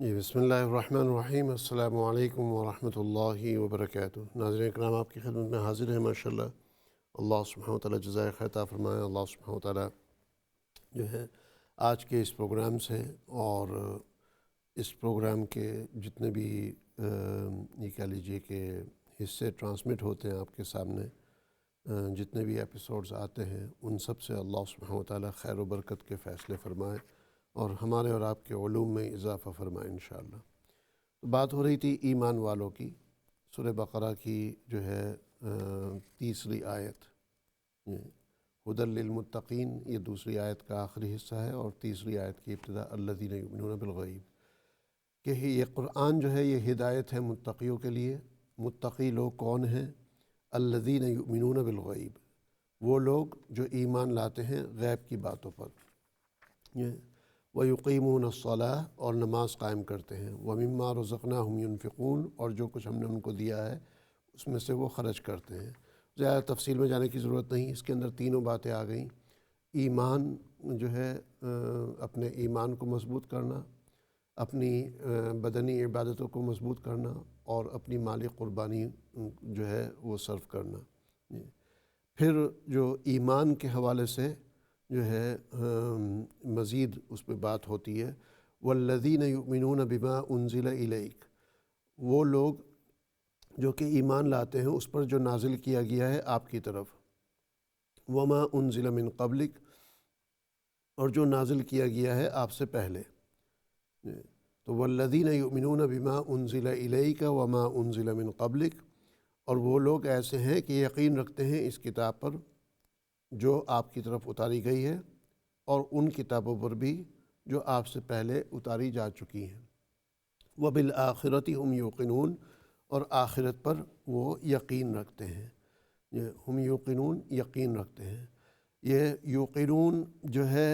جی بسم اللہ الرحمن الرحیم۔ السلام علیکم ورحمۃ اللہ وبرکاتہ۔ ناظرین اکرام، آپ کی خدمت میں حاضر ہیں ماشاءاللہ۔ اللہ سبحانہ وتعالی جزائے خیر عطا فرمائے۔ اللہ سبحانہ وتعالی جو ہے آج کے اس پروگرام سے اور اس پروگرام کے جتنے بھی یہ کہہ لیجئے کہ حصے ٹرانسمٹ ہوتے ہیں آپ کے سامنے، جتنے بھی ایپیسوڈز آتے ہیں، ان سب سے اللہ سبحانہ وتعالی خیر و برکت کے فیصلے فرمائے اور ہمارے اور آپ کے علوم میں اضافہ فرمائے انشاءاللہ۔ تو بات ہو رہی تھی ایمان والوں کی، سورہ بقرہ کی جو ہے تیسری آیت، ہدی للمتقین، یہ دوسری آیت کا آخری حصہ ہے اور تیسری آیت کی ابتدا الذین یؤمنون بالغیب، کہ یہ قرآن جو ہے یہ ہدایت ہے متقیوں کے لیے۔ متقی لوگ کون ہیں؟ الذین یؤمنون بالغیب، وہ لوگ جو ایمان لاتے ہیں غیب کی باتوں پر، وَيُقِيمُونَ الصَّلَاةَ، اور نماز قائم کرتے ہیں، وَمِمَّا رَزَقْنَاهُمْ يُنْفِقُونَ، اور جو کچھ ہم نے ان کو دیا ہے اس میں سے وہ خرچ کرتے ہیں۔ زیادہ تفصیل میں جانے کی ضرورت نہیں، اس کے اندر تینوں باتیں آ گئیں۔ ایمان جو ہے اپنے ایمان کو مضبوط کرنا، اپنی بدنی عبادتوں کو مضبوط کرنا، اور اپنی مالی قربانی جو ہے وہ صرف کرنا۔ پھر جو ایمان کے حوالے سے جو ہے مزید اس پہ بات ہوتی ہے، والذین یؤمنون بما انزل الیک، وہ لوگ جو کہ ایمان لاتے ہیں اس پر جو نازل کیا گیا ہے آپ کی طرف، وما انزل من قبلک، اور جو نازل کیا گیا ہے آپ سے پہلے۔ تو والذین یؤمنون بما انزل الیک وما انزل من قبلک، اور وہ لوگ ایسے ہیں کہ یقین رکھتے ہیں اس کتاب پر جو آپ کی طرف اتاری گئی ہے، اور ان کتابوں پر بھی جو آپ سے پہلے اتاری جا چکی ہیں۔ وَبِالْآخِرَةِ هُمْ یوقنون، اور آخرت پر وہ یقین رکھتے ہیں۔ ہم یوقنون، یقین رکھتے ہیں۔ یہ یوقنون جو ہے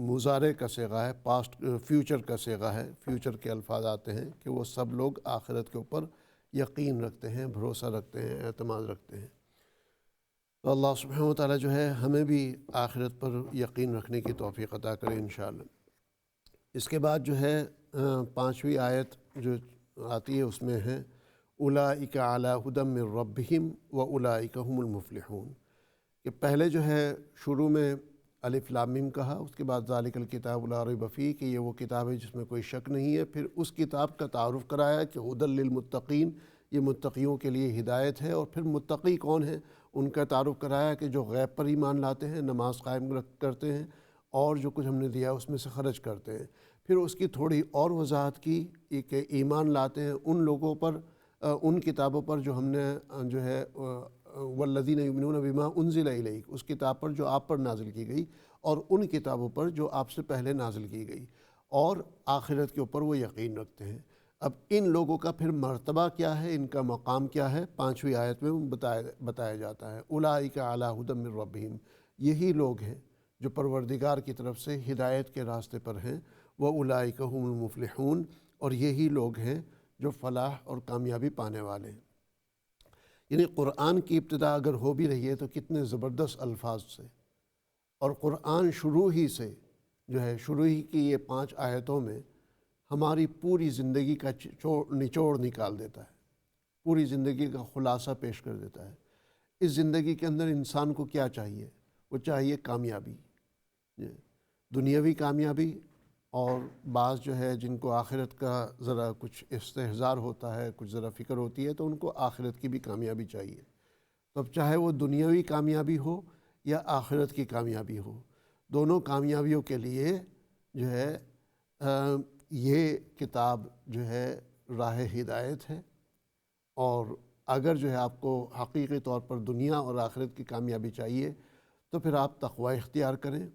مضارع کا صیغہ ہے، پاسٹ فیوچر کا صیغہ ہے، فیوچر کے الفاظ آتے ہیں کہ وہ سب لوگ آخرت کے اوپر یقین رکھتے ہیں، بھروسہ رکھتے ہیں، اعتماد رکھتے ہیں۔ تو اللہ سبحانہ وتعالی جو ہے ہمیں بھی آخرت پر یقین رکھنے کی توفیق عطا کرے انشاءاللہ۔ اس کے بعد جو ہے پانچویں آیت جو آتی ہے اس میں ہے اولئک علی ھدی من ربہم واولئک ھم المفلحون، کہ پہلے جو ہے شروع میں الف لام میم کہا، اس کے بعد ذالک الکتاب لا ریب فیہ، کہ یہ وہ کتاب ہے جس میں کوئی شک نہیں ہے، پھر اس کتاب کا تعارف کرایا کہ ھدی للمتقین، یہ متقیوں کے لیے ہدایت ہے، اور پھر متقی کون ہیں ان کا تعارف کرایا کہ جو غیب پر ایمان لاتے ہیں، نماز قائم کرتے ہیں، اور جو کچھ ہم نے دیا اس میں سے خرچ کرتے ہیں۔ پھر اس کی تھوڑی اور وضاحت کی کہ ایمان لاتے ہیں ان لوگوں پر، ان کتابوں پر جو ہم نے جو ہے والذین یؤمنون بما انزل الیک، اس کتاب پر جو آپ پر نازل کی گئی، اور ان کتابوں پر جو آپ سے پہلے نازل کی گئی، اور آخرت کے اوپر وہ یقین رکھتے ہیں۔ اب ان لوگوں کا پھر مرتبہ کیا ہے، ان کا مقام کیا ہے، پانچویں آیت میں بتایا جاتا ہے۔ اولئک علی ھدی من ربہم، یہی لوگ ہیں جو پروردگار کی طرف سے ہدایت کے راستے پر ہیں، واولئک ھم المفلحون، اور یہی لوگ ہیں جو فلاح اور کامیابی پانے والے ہیں۔ یعنی قرآن کی ابتدا اگر ہو بھی رہی ہے تو کتنے زبردست الفاظ سے، اور قرآن شروع ہی سے جو ہے، شروع ہی کی یہ 5 آیتوں میں ہماری پوری زندگی کا نچوڑ نکال دیتا ہے، پوری زندگی کا خلاصہ پیش کر دیتا ہے۔ اس زندگی کے اندر انسان کو کیا چاہیے؟ وہ چاہیے کامیابی، دنیاوی کامیابی، اور بعض جو ہے جن کو آخرت کا ذرا کچھ استحضار ہوتا ہے، کچھ ذرا فکر ہوتی ہے، تو ان کو آخرت کی بھی کامیابی چاہیے۔ تو اب چاہے وہ دنیاوی کامیابی ہو یا آخرت کی کامیابی ہو، دونوں کامیابیوں کے لیے جو ہے یہ کتاب جو ہے راہ ہدایت ہے۔ اور اگر جو ہے آپ کو حقیقی طور پر دنیا اور آخرت کی کامیابی چاہیے تو پھر آپ تقوی اختیار کریں،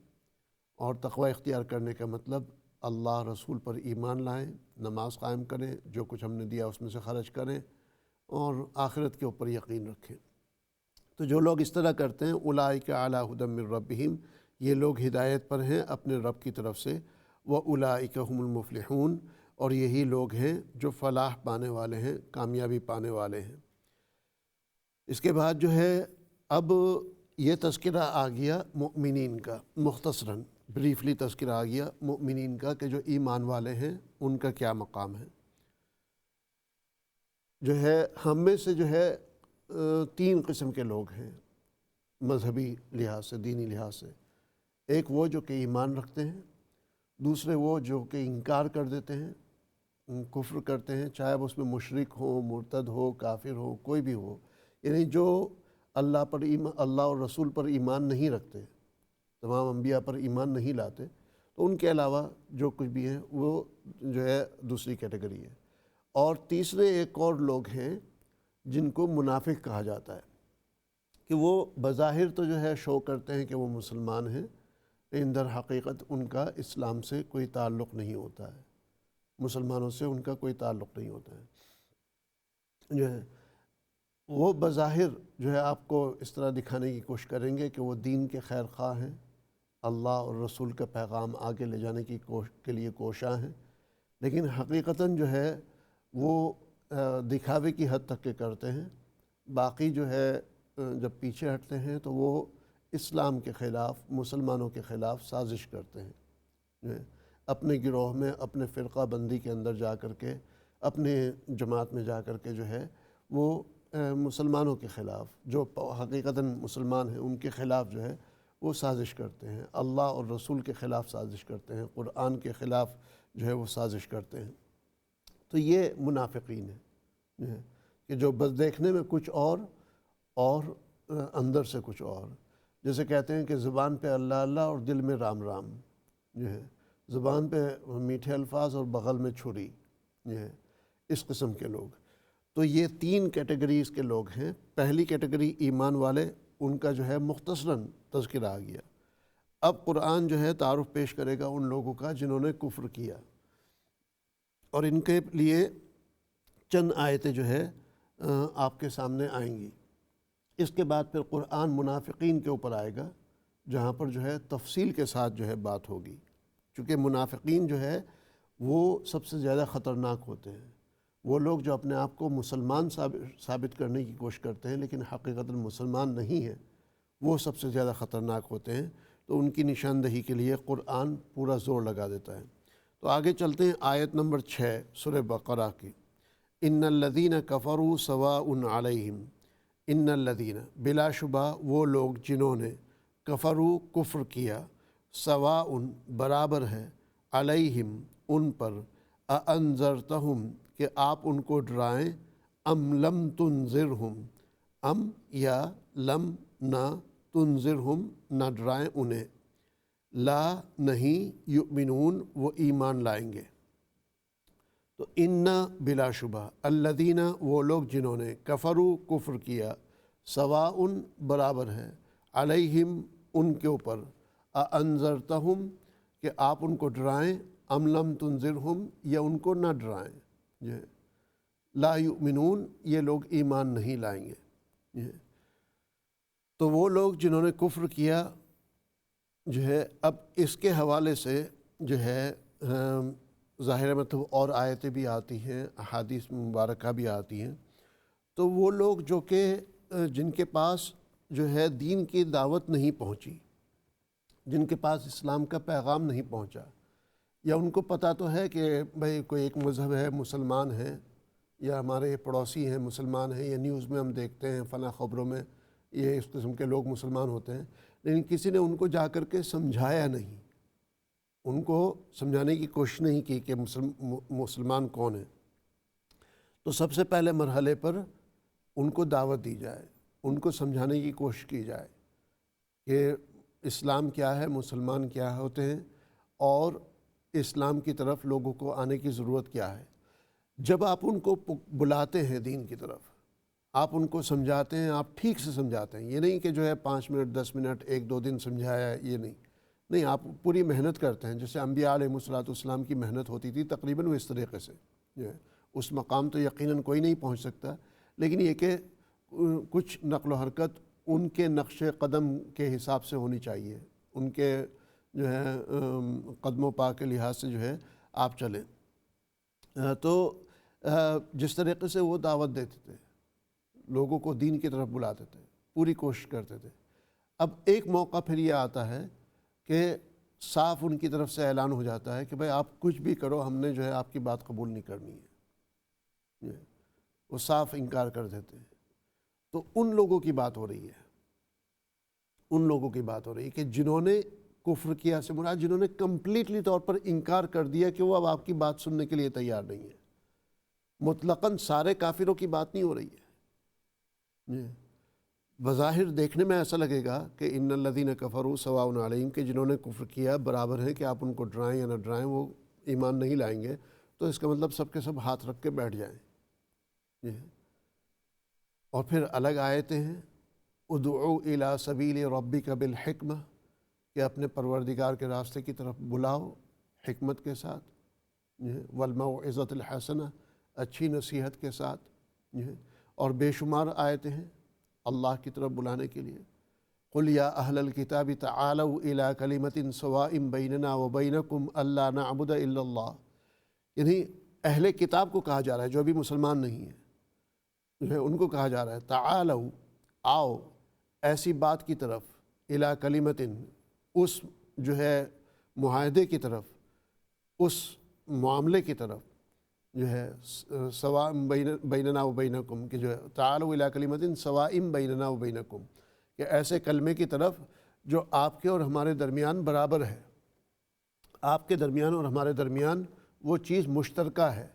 اور تقوی اختیار کرنے کا مطلب اللہ رسول پر ایمان لائیں، نماز قائم کریں، جو کچھ ہم نے دیا اس میں سے خرچ کریں، اور آخرت کے اوپر یقین رکھیں۔ تو جو لوگ اس طرح کرتے ہیں اولئک علی ھدی من ربہم، یہ لوگ ہدایت پر ہیں اپنے رب کی طرف سے، واولئک ھم المفلحون، اور یہی لوگ ہیں جو فلاح پانے والے ہیں، کامیابی پانے والے ہیں۔ اس کے بعد جو ہے اب یہ تذکرہ آ گیا مؤمنین کا، مختصراً بریفلی تذکرہ آ گیا مؤمنین کا کہ جو ایمان والے ہیں ان کا کیا مقام ہے۔ جو ہے ہم میں سے جو ہے تین قسم کے لوگ ہیں مذہبی لحاظ سے، دینی لحاظ سے۔ ایک وہ جو کہ ایمان رکھتے ہیں، دوسرے وہ جو کہ انکار کر دیتے ہیں، کفر کرتے ہیں، چاہے وہ اس میں مشرک ہو، مرتد ہو، کافر ہو، کوئی بھی ہو، یعنی جو اللہ اور رسول پر ایمان نہیں رکھتے، تمام انبیاء پر ایمان نہیں لاتے، تو ان کے علاوہ جو کچھ بھی ہیں وہ جو ہے دوسری کیٹیگری ہے۔ اور تیسرے ایک اور لوگ ہیں جن کو منافق کہا جاتا ہے، کہ وہ بظاہر تو جو ہے شو کرتے ہیں کہ وہ مسلمان ہیں، لیکن در حقیقت ان کا اسلام سے کوئی تعلق نہیں ہوتا ہے، مسلمانوں سے ان کا کوئی تعلق نہیں ہوتا ہے۔ جو ہے وہ بظاہر جو ہے آپ کو اس طرح دکھانے کی کوشش کریں گے کہ وہ دین کے خیر خواہ ہیں، اللہ اور رسول کا پیغام آگے لے جانے کے لیے کوشاں ہیں، لیکن حقیقتاً جو ہے وہ دکھاوے کی حد تک کے کرتے ہیں۔ باقی جو ہے جب پیچھے ہٹتے ہیں تو وہ اسلام کے خلاف، مسلمانوں کے خلاف سازش کرتے ہیں، جو ہے اپنے گروہ میں، اپنے فرقہ بندی کے اندر جا کر کے، اپنے جماعت میں جا کر کے جو ہے وہ مسلمانوں کے خلاف، جو حقیقتاً مسلمان ہیں ان کے خلاف جو ہے وہ سازش کرتے ہیں، اللہ اور رسول کے خلاف سازش کرتے ہیں، قرآن کے خلاف جو ہے وہ سازش کرتے ہیں۔ تو یہ منافقین ہیں، جو ہے کہ جو بس دیکھنے میں کچھ اور اندر سے کچھ اور، جیسے کہتے ہیں کہ زبان پہ اللہ اللہ اور دل میں رام رام، جو ہے زبان پہ میٹھے الفاظ اور بغل میں چھری، جو ہے اس قسم کے لوگ۔ تو یہ تین کیٹیگریز کے لوگ ہیں۔ پہلی کیٹیگری ایمان والے، ان کا جو ہے مختصراً تذکرہ آ گیا۔ اب قرآن جو ہے تعارف پیش کرے گا ان لوگوں کا جنہوں نے کفر کیا، اور ان کے لیے چند آیتیں جو ہے آپ کے سامنے آئیں گی۔ اس کے بعد پھر قرآن منافقین کے اوپر آئے گا، جہاں پر جو ہے تفصیل کے ساتھ جو ہے بات ہوگی، چونکہ منافقین جو ہے وہ سب سے زیادہ خطرناک ہوتے ہیں۔ وہ لوگ جو اپنے آپ کو مسلمان ثابت کرنے کی کوشش کرتے ہیں لیکن حقیقتاً مسلمان نہیں ہیں، وہ سب سے زیادہ خطرناک ہوتے ہیں۔ تو ان کی نشاندہی کے لیے قرآن پورا زور لگا دیتا ہے۔ تو آگے چلتے ہیں آیت نمبر 6 سورہ بقرہ کی۔ ان الذین کفروا سواء علیہم، ان الذین بلا شبہ وہ لوگ جنہوں نے کفروا کفر کیا، سواء برابر ہے، علیہم ان پر، اانذرتہم کہ آپ ان کو ڈرائیں، ام لم تنذرہم، ام یا لم نہ، تنذرہم نہ ڈرائیں انہیں، لا نہیں، یؤمنون وہ ایمان لائیں گے۔ تو ان بلا شبہ، الذین وہ لوگ جنہوں نے کفروا کفر کیا، سواء برابر ہے، علیہم ان کے اوپر، اانذرتہم کہ آپ ان کو ڈرائیں، ام لم تنذرہم یا ان کو نہ ڈرائیں، لا یؤمنون یہ لوگ ایمان نہیں لائیں گے۔ تو وہ لوگ جنہوں نے کفر کیا جو ہے، اب اس کے حوالے سے جو ہے ظاہر مطلب اور آیتیں بھی آتی ہیں، احادیث مبارکہ بھی آتی ہیں۔ تو وہ لوگ جو کہ جن کے پاس جو ہے دین کی دعوت نہیں پہنچی، جن کے پاس اسلام کا پیغام نہیں پہنچا، یا ان کو پتہ تو ہے کہ بھئی کوئی ایک مذہب ہے، مسلمان ہیں، یا ہمارے پڑوسی ہیں مسلمان ہیں، یا نیوز میں ہم دیکھتے ہیں فلاں خبروں میں یہ اس قسم کے لوگ مسلمان ہوتے ہیں، لیکن کسی نے ان کو جا کر کے سمجھایا نہیں، ان کو سمجھانے کی کوشش نہیں کی کہ مسلمان کون ہے۔ تو سب سے پہلے مرحلے پر ان کو دعوت دی جائے، ان کو سمجھانے کی کوشش کی جائے کہ اسلام کیا ہے، مسلمان کیا ہوتے ہیں، اور اسلام کی طرف لوگوں کو آنے کی ضرورت کیا ہے۔ جب آپ ان کو بلاتے ہیں دین کی طرف، آپ ان کو سمجھاتے ہیں، آپ ٹھیک سے سمجھاتے ہیں، یہ نہیں کہ جو ہے 5 منٹ 10 منٹ 1-2 دن سمجھایا، یہ نہیں، آپ پوری محنت کرتے ہیں، جیسے انبیاء علیہ السلام کی محنت ہوتی تھی تقریباً وہ اس طریقے سے جو ہے۔ اس مقام تو یقیناً کوئی نہیں پہنچ سکتا، لیکن یہ کہ کچھ نقل و حرکت ان کے نقش قدم کے حساب سے ہونی چاہیے، ان کے جو ہے قدم و پا کے لحاظ سے جو ہے آپ چلیں۔ تو جس طریقے سے وہ دعوت دیتے تھے، لوگوں کو دین کی طرف بلاتے تھے، پوری کوشش کرتے تھے، اب ایک موقع پھر یہ آتا ہے کہ صاف ان کی طرف سے اعلان ہو جاتا ہے کہ بھائی آپ کچھ بھی کرو، ہم نے جو ہے آپ کی بات قبول نہیں کرنی ہے، وہ صاف انکار کر دیتے ہیں۔ تو ان لوگوں کی بات ہو رہی ہے، ان لوگوں کی بات ہو رہی ہے کہ جنہوں نے کفر کیا سے مراد جنہوں نے کمپلیٹلی طور پر انکار کر دیا کہ وہ اب آپ کی بات سننے کے لیے تیار نہیں ہے۔ مطلقاً سارے کافروں کی بات نہیں ہو رہی ہے۔ بظاہر دیکھنے میں ایسا لگے گا کہ ان الذین کفروا سواء علیہم، کہ جنہوں نے کفر کیا برابر ہے کہ آپ ان کو ڈرائیں یا نہ ڈرائیں، وہ ایمان نہیں لائیں گے، تو اس کا مطلب سب کے سب ہاتھ رکھ کے بیٹھ جائیں۔ اور پھر الگ آیتیں ہیں، ادعو الی سبیل ربک بالحکمہ، کہ اپنے پروردگار کے راستے کی طرف بلاؤ حکمت کے ساتھ، والموعظۃ الحسنہ، اچھی نصیحت کے ساتھ۔ اور بے شمار آیتیں ہیں اللہ کی طرف بلانے کے لیے، قل یا اہل الکتاب تعالوا الی کلمۃ سواء بیننا وبینکم الا نعبد الا اللہ، یعنی اہل کتاب کو کہا جا رہا ہے جو ابھی مسلمان نہیں ہیں، جو ہے ان کو کہا جا رہا ہے تعالوا، آؤ ایسی بات کی طرف، الی کلمۃ، اس جو ہے معاہدے کی طرف، اس معاملے کی طرف جو ہے سواء بیننا و بینکم، کہ جو ہے تعالوا الی کلمۃ سواء بیننا و بینکم، کہ ایسے کلمے کی طرف جو آپ کے اور ہمارے درمیان برابر ہے، آپ کے درمیان اور ہمارے درمیان وہ چیز مشترکہ ہے،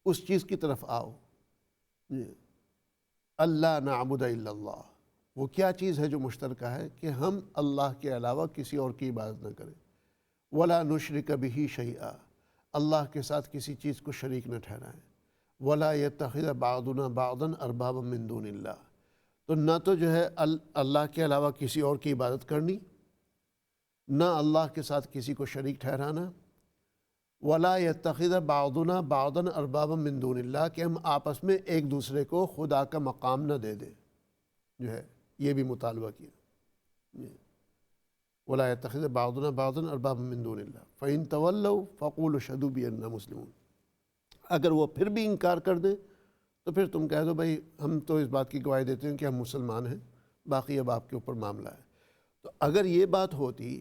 اس چیز کی طرف آؤ۔ اللہ نعبد الا اللہ، وہ کیا چیز ہے جو مشترکہ ہے کہ ہم اللہ کے علاوہ کسی اور کی عبادت نہ کریں، ولا نشرک بہ شیئا، اللہ کے ساتھ کسی چیز کو شریک نہ ٹھہرائیں، ولا یتخذ بعضنا بعضا اربابا من دون اللہ، تو نہ تو جو ہے اللہ کے علاوہ کسی اور کی عبادت کرنی، نہ اللہ کے ساتھ کسی کو شریک ٹھہرانا، ولا یتخذ بعضنا بعضا اربابا من دون اللہ، کہ ہم آپس میں ایک دوسرے کو خدا کا مقام نہ دے دیں، جو ہے یہ بھی مطالبہ کیا، ولا يتخذ بعضنا بعضا اربابا من دون اللہ فإن تولوا فقولوا اشهدوا بأننا مسلمون، اگر وہ پھر بھی انکار کر دیں تو پھر تم کہہ دو بھائی ہم تو اس بات کی گواہی دیتے ہیں کہ ہم مسلمان ہیں، باقی اب آپ کے اوپر معاملہ ہے۔ تو اگر یہ بات ہوتی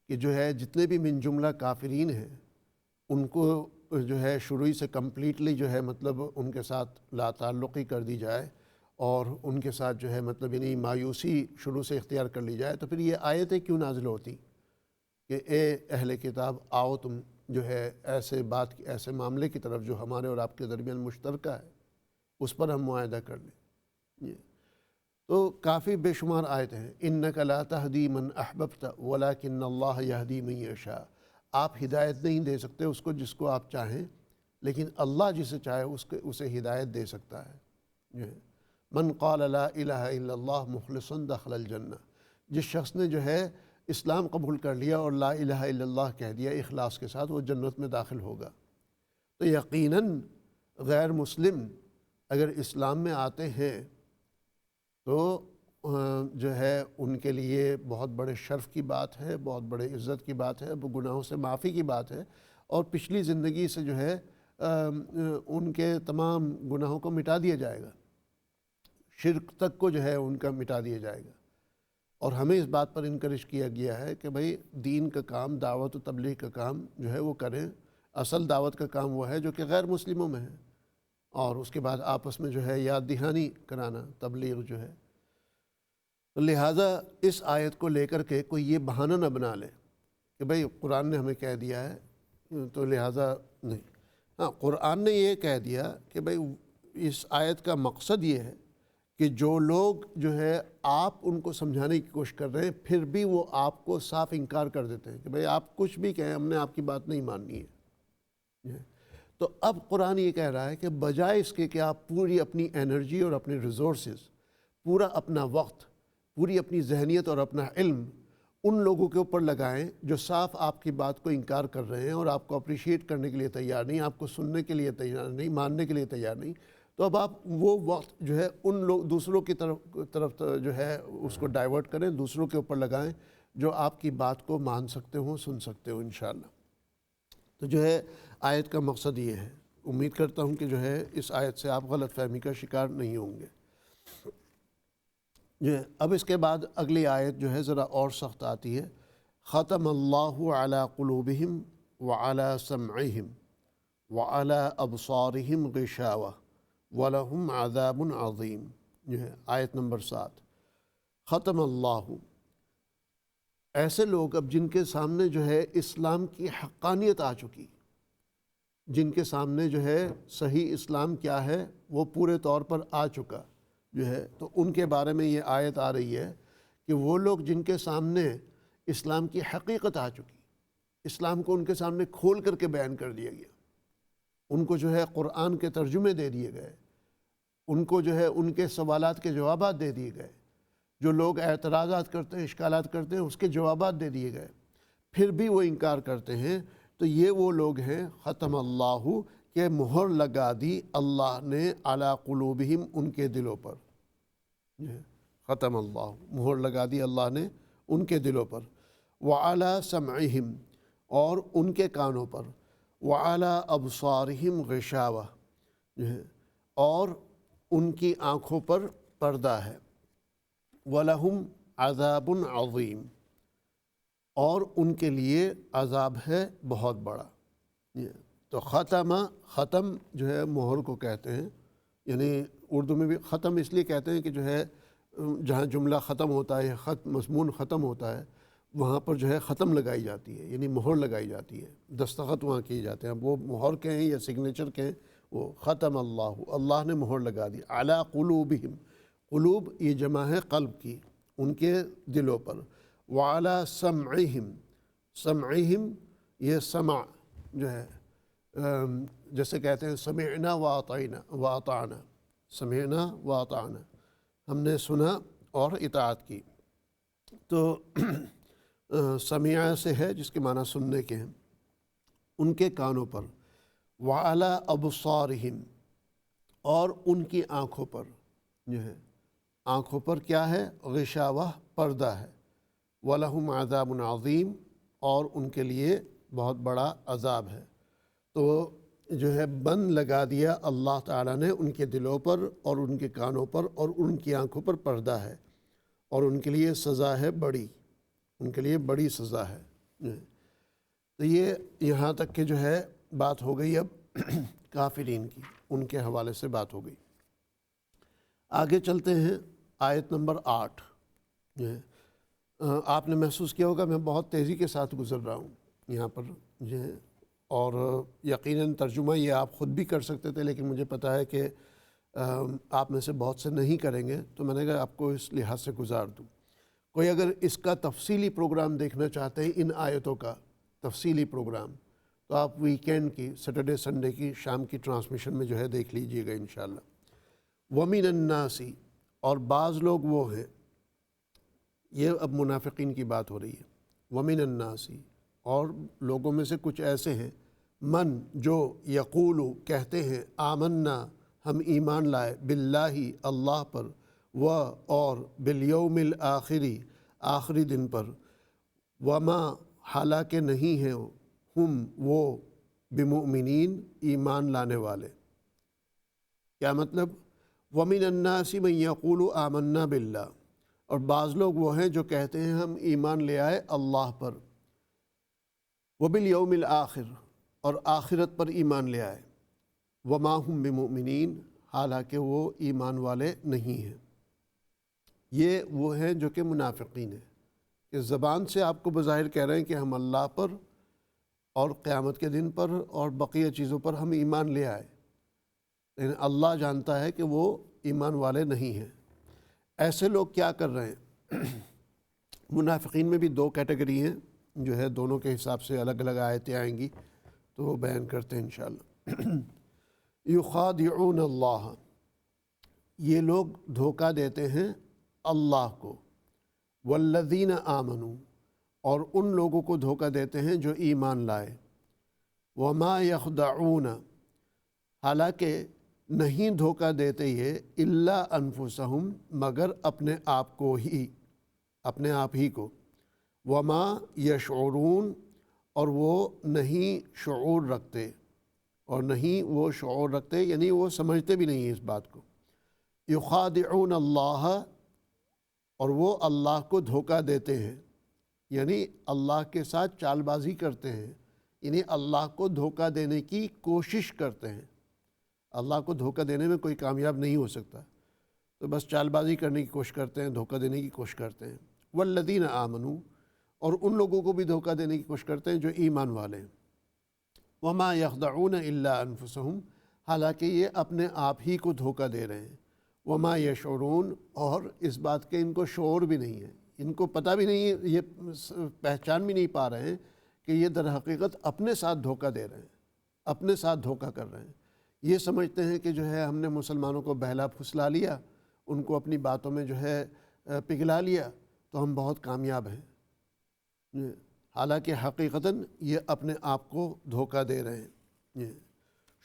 کہ جو ہے جتنے بھی من جملہ کافرین ہیں ان کو جو ہے شروع سے کمپلیٹلی جو ہے مطلب ان کے ساتھ لا تعلقی کر دی جائے اور ان کے ساتھ جو ہے مطلب یعنی مایوسی شروع سے اختیار کر لی جائے، تو پھر یہ آیتیں کیوں نازل ہوتی کہ اے اہل کتاب آؤ تم جو ہے ایسے معاملے کی طرف جو ہمارے اور آپ کے درمیان مشترکہ ہے اس پر ہم معاہدہ کر لیں۔ تو کافی بے شمار آیتیں ہیں، انک لا تہدی من احببت ولکن اللہ یہدی من یشاء، آپ ہدایت نہیں دے سکتے اس کو جس کو آپ چاہیں، لیکن اللہ جسے چاہے اسے ہدایت دے سکتا ہے۔ من قال لا الہ الا اللہ مخلصا دخل الجنہ، جس شخص نے جو ہے اسلام قبول کر لیا اور لا الہ الا اللہ کہہ دیا اخلاص کے ساتھ، وہ جنت میں داخل ہوگا۔ تو یقیناً غیر مسلم اگر اسلام میں آتے ہیں تو جو ہے ان کے لیے بہت بڑے شرف کی بات ہے، بہت بڑے عزت کی بات ہے، وہ گناہوں سے معافی کی بات ہے، اور پچھلی زندگی سے جو ہے ان کے تمام گناہوں کو مٹا دیا جائے گا، شرک تک کو جو ہے ان کا مٹا دیا جائے گا۔ اور ہمیں اس بات پر انکریج کیا گیا ہے کہ بھئی دین کا کام، دعوت و تبلیغ کا کام جو ہے وہ کریں، اصل دعوت کا کام وہ ہے جو کہ غیر مسلموں میں ہے، اور اس کے بعد آپس میں جو ہے یاد دہانی کرانا، تبلیغ جو ہے۔ تو لہٰذا اس آیت کو لے کر کے کوئی یہ بہانہ نہ بنا لے کہ بھئی قرآن نے ہمیں کہہ دیا ہے تو لہٰذا نہیں۔ ہاں، قرآن نے یہ کہہ دیا کہ بھئی اس آیت کا مقصد یہ ہے کہ جو لوگ جو ہے آپ ان کو سمجھانے کی کوشش کر رہے ہیں پھر بھی وہ آپ کو صاف انکار کر دیتے ہیں کہ بھئی آپ کچھ بھی کہیں، ہم نے آپ کی بات نہیں ماننی ہے۔ تو اب قرآن یہ کہہ رہا ہے کہ بجائے اس کے کہ آپ پوری اپنی انرجی اور اپنے ریسورسز، پورا اپنا وقت، پوری اپنی ذہنیت اور اپنا علم ان لوگوں کے اوپر لگائیں جو صاف آپ کی بات کو انکار کر رہے ہیں اور آپ کو اپریشیٹ کرنے کے لیے تیار نہیں، آپ کو سننے کے لیے تیار نہیں، ماننے کے لیے تیار نہیں، تو اب آپ وہ وقت جو ہے ان لوگ دوسروں کی طرف جو ہے اس کو ڈائیورٹ کریں، دوسروں کے اوپر لگائیں جو آپ کی بات کو مان سکتے ہوں، سن سکتے ہوں انشاءاللہ۔ تو جو ہے آیت کا مقصد یہ ہے۔ امید کرتا ہوں کہ جو ہے اس آیت سے آپ غلط فہمی کا شکار نہیں ہوں گے۔ جو ہے اب اس کے بعد اگلی آیت جو ہے ذرا اور سخت آتی ہے، ختم اللہ علی قلوبہم وعلی سمعہم وعلی ابصارہم غشاوہ ولہم عذاب عظیم، جو ہے آیت نمبر 7۔ ختم اللہ، ایسے لوگ اب جن کے سامنے جو ہے اسلام کی حقانیت آ چکی، جن کے سامنے جو ہے صحیح اسلام کیا ہے وہ پورے طور پر آ چکا جو ہے، تو ان کے بارے میں یہ آیت آ رہی ہے کہ وہ لوگ جن کے سامنے اسلام کی حقیقت آ چکی، اسلام کو ان کے سامنے کھول کر کے بیان کر دیا گیا، ان کو جو ہے قرآن کے ترجمے دے دیے گئے، ان کو جو ہے ان کے سوالات کے جوابات دے دیے گئے، جو لوگ اعتراضات کرتے ہیں، اشکالات کرتے ہیں، اس کے جوابات دے دیے گئے، پھر بھی وہ انکار کرتے ہیں، تو یہ وہ لوگ ہیں ختم اللہ کہ مہر لگا دی اللہ نے علی قلوبہم ان کے دلوں پر، ختم اللہ مہر لگا دی اللہ نے ان کے دلوں پر، وعلی سمعہم اور ان کے کانوں پر، وعلی ابصارہم غشاوہ جو ہے اور ان کی آنکھوں پر پردہ ہے، وَلَهُمْ عَذَابٌ عَظِيمٌ اور ان کے لیے عذاب ہے بہت بڑا۔ تو ختم جو ہے مہر کو کہتے ہیں، یعنی اردو میں بھی ختم اس لیے کہتے ہیں کہ جو ہے جہاں جملہ ختم ہوتا ہے، مضمون ختم ہوتا ہے، وہاں پر جو ہے ختم لگائی جاتی ہے، یعنی مہر لگائی جاتی ہے، دستخط وہاں کیے جاتے ہیں، وہ مہر کہیں یا سگنیچر کہیں، وہ ختم اللہ، اللہ نے مہر لگا دی علی قلوبہم، قلوب یہ جمع ہے قلب کی، ان کے دلوں پر، وعلی سمعہم، سمعہم یہ سمع جو ہے جیسے کہتے ہیں سمعنا واطعنا، سمعنا واطعنا، ہم نے سنا اور اطاعت کی، تو سمع سے ہے جس کے معنی سننے کے ہیں، ان کے کانوں پر، وعلی ابصارہم اور ان کی آنکھوں پر جو ہے، آنکھوں پر کیا ہے؟ غشاوہ پردہ ہے، وَلَهُمْ عَذَابٌ عَظِيمٌ اور ان کے لیے بہت بڑا عذاب ہے۔ تو جو ہے بند لگا دیا اللہ تعالیٰ نے ان کے دلوں پر اور ان کے کانوں پر اور ان کی آنکھوں پر پردہ ہے، اور ان کے لیے سزا ہے بڑی، ان کے لیے بڑی سزا ہے۔ تو یہ یہاں تک کہ جو ہے بات ہو گئی اب کافرین کی، ان کے حوالے سے بات ہو گئی۔ آگے چلتے ہیں آیت نمبر 8 جو ہے، آپ نے محسوس کیا ہوگا میں بہت تیزی کے ساتھ گزر رہا ہوں یہاں پر جو ہے، اور یقیناً ترجمہ یہ آپ خود بھی کر سکتے تھے، لیکن مجھے پتہ ہے کہ آپ میں سے بہت سے نہیں کریں گے، تو میں نے کہا آپ کو اس لحاظ سے گزار دوں۔ کوئی اگر اس کا تفصیلی پروگرام دیکھنا چاہتے ہیں، ان آیتوں کا تفصیلی پروگرام، تو آپ ویکینڈ کی سیٹرڈے سنڈے کی شام کی ٹرانسمیشن میں جو ہے دیکھ لیجئے گا انشاءاللہ۔ وَمِنَ النَّاسِ اور بعض لوگ وہ ہیں، یہ اب منافقین کی بات ہو رہی ہے، وَمِنَ النَّاسِ اور لوگوں میں سے کچھ ایسے ہیں، من جو یقولو کہتے ہیں آمنا ہم ایمان لائے، باللہ اللہ پر، و اور بالیوم الآخری آخری دن پر، وما حالانکہ نہیں ہیں ہم وہ بمؤمنین ایمان لانے والے۔ کیا مطلب؟ وَمِنَ النَّاسِ مَن يَقُولُ آمَنَّا بِاللَّهِ اور بعض لوگ وہ ہیں جو کہتے ہیں ہم ایمان لے آئے اللہ پر، وَبِالْيَوْمِ الْآخِرِ اور آخرت پر ایمان لے آئے، وَمَا هُم بِمُؤْمِنِينَ حالانکہ وہ ایمان والے نہیں ہیں۔ یہ وہ ہیں جو کہ منافقین ہیں، کہ زبان سے آپ کو بظاہر کہہ رہے ہیں کہ ہم اللہ پر اور قیامت کے دن پر اور بقیہ چیزوں پر ہم ایمان لے آئے، لیکن اللہ جانتا ہے کہ وہ ایمان والے نہیں ہیں۔ ایسے لوگ کیا کر رہے ہیں؟ منافقین میں بھی دو کیٹیگری ہیں، جو ہے دونوں کے حساب سے الگ الگ آیتیں آئیں گی تو وہ بیان کرتے ہیں انشاءاللہ۔ یخادعون اللہ یہ لوگ دھوکہ دیتے ہیں اللہ کو، والذین آمنوا اور ان لوگوں کو دھوکہ دیتے ہیں جو ایمان لائے، وما یخدعون حالانکہ نہیں دھوکہ دیتے یہ الا انفسہم مگر اپنے آپ کو ہی، اپنے آپ ہی کو، وما یشعرون اور وہ نہیں شعور رکھتے، اور نہیں وہ شعور رکھتے یعنی وہ سمجھتے بھی نہیں اس بات کو۔ یخادعون اللہ اور وہ اللہ کو دھوکہ دیتے ہیں، یعنی اللہ کے ساتھ چال بازی کرتے ہیں، یعنی اللہ کو دھوکہ دینے کی کوشش کرتے ہیں۔ اللہ کو دھوکہ دینے میں کوئی کامیاب نہیں ہو سکتا، تو بس چال بازی کرنے کی کوشش کرتے ہیں، دھوکہ دینے کی کوشش کرتے ہیں۔ والذین آمنوا، اور ان لوگوں کو بھی دھوکہ دینے کی کوشش کرتے ہیں جو ایمان والے ہیں۔ وما یخدعون الا انفسہم، حالانکہ یہ اپنے آپ ہی کو دھوکہ دے رہے ہیں۔ وما یشعرون، اور اس بات کے ان کو شعور بھی نہیں ہے، ان کو پتہ بھی نہیں ہے، یہ پہچان بھی نہیں پا رہے ہیں کہ یہ در حقیقت اپنے ساتھ دھوکہ دے رہے ہیں، اپنے ساتھ دھوکہ کر رہے ہیں۔ یہ سمجھتے ہیں کہ جو ہے ہم نے مسلمانوں کو بہلا پھسلا لیا، ان کو اپنی باتوں میں جو ہے پگھلا لیا، تو ہم بہت کامیاب ہیں، حالانکہ حقیقتاً یہ اپنے آپ کو دھوکہ دے رہے ہیں۔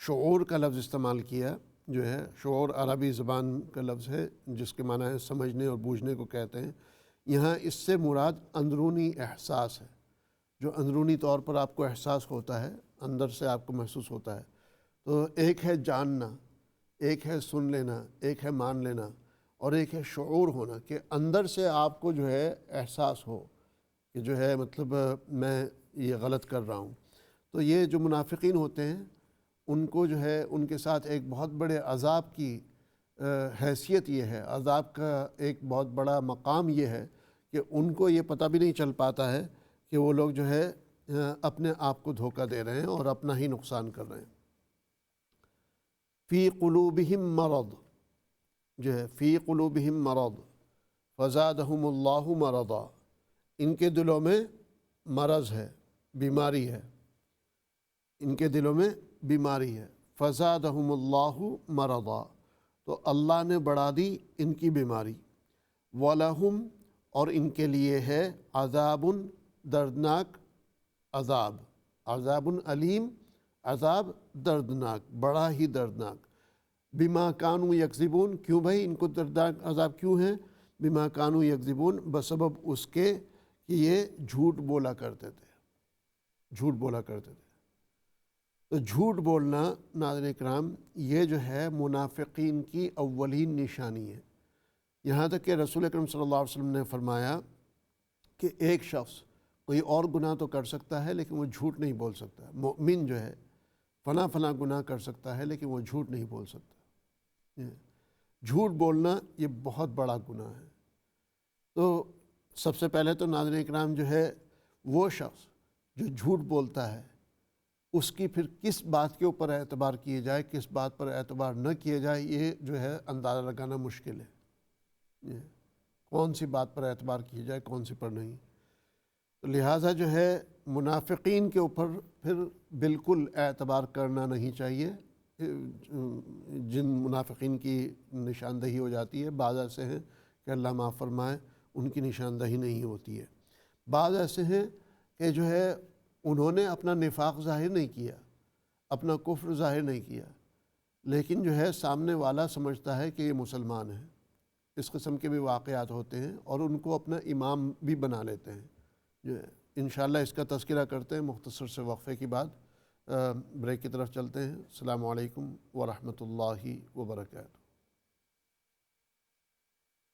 شعور کا لفظ استعمال کیا جو ہے، شعور عربی زبان کا لفظ ہے جس کے معنی ہے سمجھنے اور بوجھنے کو کہتے ہیں۔ یہاں اس سے مراد اندرونی احساس ہے، جو اندرونی طور پر آپ کو احساس ہوتا ہے، اندر سے آپ کو محسوس ہوتا ہے۔ تو ایک ہے جاننا، ایک ہے سن لینا، ایک ہے مان لینا، اور ایک ہے شعور ہونا، کہ اندر سے آپ کو جو ہے احساس ہو کہ جو ہے مطلب میں یہ غلط کر رہا ہوں۔ تو یہ جو منافقین ہوتے ہیں ان کو جو ہے ان کے ساتھ ایک بہت بڑے عذاب کی حیثیت یہ ہے، عذاب کا ایک بہت بڑا مقام یہ ہے کہ ان کو یہ پتہ بھی نہیں چل پاتا ہے کہ وہ لوگ جو ہے اپنے آپ کو دھوکہ دے رہے ہیں اور اپنا ہی نقصان کر رہے ہیں۔ فی قلوبہم مرض، جو ہے فی قلوبہم مرض فزادہم اللہ مرضا، ان کے دلوں میں مرض ہے، بیماری ہے، ان کے دلوں میں بیماری ہے۔ فزادہم اللہ مرضا، تو اللہ نے بڑھا دی ان کی بیماری۔ وَلَهُمْ، اور ان کے لیے ہے عذاب دردناک عذاب، عذاب علیم، عذاب دردناک، بڑا ہی دردناک۔ بما کانوا یکذبون، کیوں بھائی ان کو دردناک عذاب کیوں ہیں؟ بما کانوا یکذبون، بسبب اس کے کہ یہ جھوٹ بولا کرتے تھے، جھوٹ بولا کرتے تھے۔ تو جھوٹ بولنا ناظرین اکرام یہ جو ہے منافقین کی اولین نشانی ہے۔ یہاں تک کہ رسول اکرم صلی اللہ علیہ وسلم نے فرمایا کہ ایک شخص کوئی اور گناہ تو کر سکتا ہے لیکن وہ جھوٹ نہیں بول سکتا۔ مومن جو ہے فلاں گناہ کر سکتا ہے لیکن وہ جھوٹ نہیں بول سکتا۔ جھوٹ بولنا یہ بہت بڑا گناہ ہے۔ تو سب سے پہلے تو ناظرین اکرام جو ہے وہ شخص جو جھوٹ بولتا ہے اس کی پھر کس بات کے اوپر اعتبار کیے جائے، کس بات پر اعتبار نہ کیے جائے، یہ جو ہے اندازہ لگانا مشکل ہے۔ کون سی بات پر اعتبار کیے جائے، کون سی پر نہیں۔ تو لہٰذا جو ہے منافقین کے اوپر پھر بالکل اعتبار کرنا نہیں چاہیے۔ جن منافقین کی نشاندہی ہو جاتی ہے، بعض ایسے ہیں کہ اللہ معاف فرمائے ان کی نشاندہی نہیں ہوتی ہے، بعض ایسے ہیں کہ جو ہے انہوں نے اپنا نفاق ظاہر نہیں کیا، اپنا کفر ظاہر نہیں کیا، لیکن جو ہے سامنے والا سمجھتا ہے کہ یہ مسلمان ہے۔ اس قسم کے بھی واقعات ہوتے ہیں اور ان کو اپنا امام بھی بنا لیتے ہیں۔ جو ہے انشاءاللہ اس کا تذکرہ کرتے ہیں مختصر سے وقفے کی بعد۔ بریک کی طرف چلتے ہیں۔ السلام علیکم ورحمۃ اللہ وبرکاتہ۔